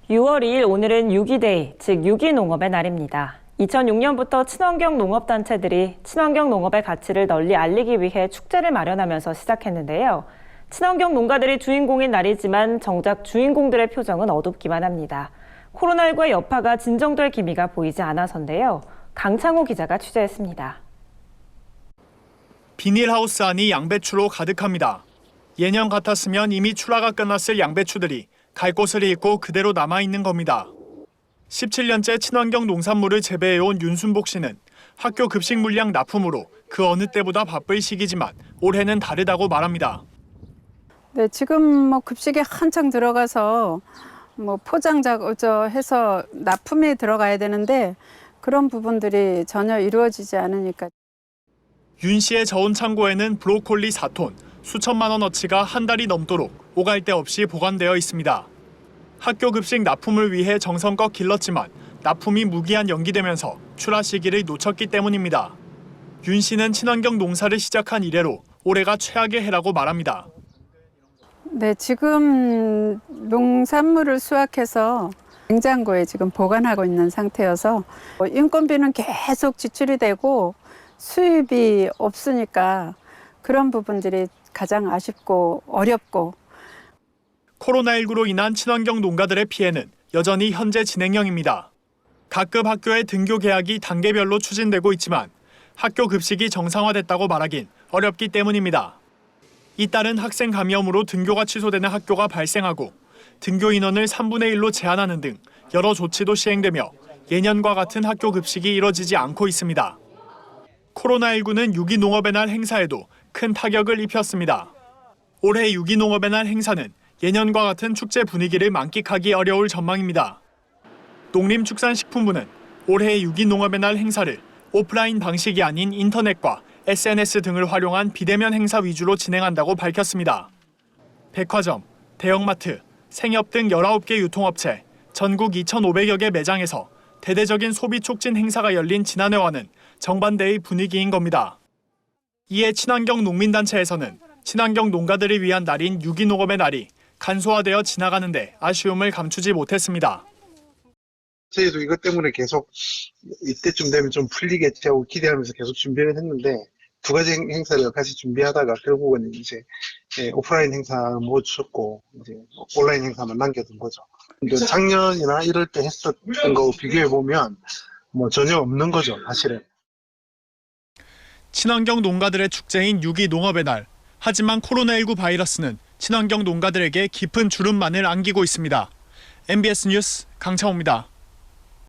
6월 2일 오늘은 유기데이, 즉 유기농업의 날입니다. 2006년부터 친환경 농업단체들이 친환경 농업의 가치를 널리 알리기 위해 축제를 마련하면서 시작했는데요. 친환경 농가들이 주인공인 날이지만 정작 주인공들의 표정은 어둡기만 합니다. 코로나19의 여파가 진정될 기미가 보이지 않아서인데요. 강창호 기자가 취재했습니다. 비닐하우스 안이 양배추로 가득합니다. 예년 같았으면 이미 출하가 끝났을 양배추들이 갈 곳을 잃고 그대로 남아있는 겁니다. 17년째 친환경 농산물을 재배해온 윤순복 씨는 학교 급식 물량 납품으로 그 어느 때보다 바쁠 시기지만 올해는 다르다고 말합니다. 네, 지금 급식에 한창 들어가서 포장자 해서 납품에 들어가야 되는데 그런 부분들이 전혀 이루어지지 않으니까. 윤 씨의 저온 창고에는 브로콜리 4톤, 수천만 원어치가 한 달이 넘도록 오갈 데 없이 보관되어 있습니다. 학교 급식 납품을 위해 정성껏 길렀지만 납품이 무기한 연기되면서 출하 시기를 놓쳤기 때문입니다. 윤 씨는 친환경 농사를 시작한 이래로 올해가 최악의 해라고 말합니다. 네, 지금 농산물을 수확해서 냉장고에 지금 보관하고 있는 상태여서 인건비는 계속 지출이 되고 수입이 없으니까 그런 부분들이 가장 아쉽고 어렵고. 코로나19로 인한 친환경 농가들의 피해는 여전히 현재 진행형입니다. 각급 학교의 등교 개학이 단계별로 추진되고 있지만 학교 급식이 정상화됐다고 말하긴 어렵기 때문입니다. 잇따른 학생 감염으로 등교가 취소되는 학교가 발생하고 등교 인원을 3분의 1로 제한하는 등 여러 조치도 시행되며 예년과 같은 학교 급식이 이뤄지지 않고 있습니다. 코로나19는 유기농업의 날 행사에도 큰 타격을 입혔습니다. 올해 유기농업의 날 행사는 예년과 같은 축제 분위기를 만끽하기 어려울 전망입니다. 농림축산식품부는 올해 유기농업의 날 행사를 오프라인 방식이 아닌 인터넷과 SNS 등을 활용한 비대면 행사 위주로 진행한다고 밝혔습니다. 백화점, 대형마트, 생협 등 19개 유통업체, 전국 2,500여 개 매장에서 대대적인 소비 촉진 행사가 열린 지난해와는 정반대의 분위기인 겁니다. 이에 친환경 농민단체에서는 친환경 농가들을 위한 날인 유기농업의 날이 간소화되어 지나가는데 아쉬움을 감추지 못했습니다. 저희도 이것 때문에 계속 이때쯤 되면 좀 풀리겠지 하고 기대하면서 계속 준비를 했는데 두 가지 행사를 같이 준비하다가 결국은 이제 오프라인 행사를 못 쳤고 이제 온라인 행사만 남겨둔 거죠. 작년이나 이럴 때 했었던 거 비교해 보면 전혀 없는 거죠, 사실은. 친환경 농가들의 축제인 유기농업의 날. 하지만 코로나19 바이러스는 친환경 농가들에게 깊은 주름만을 안기고 있습니다. MBS 뉴스 강창호입니다.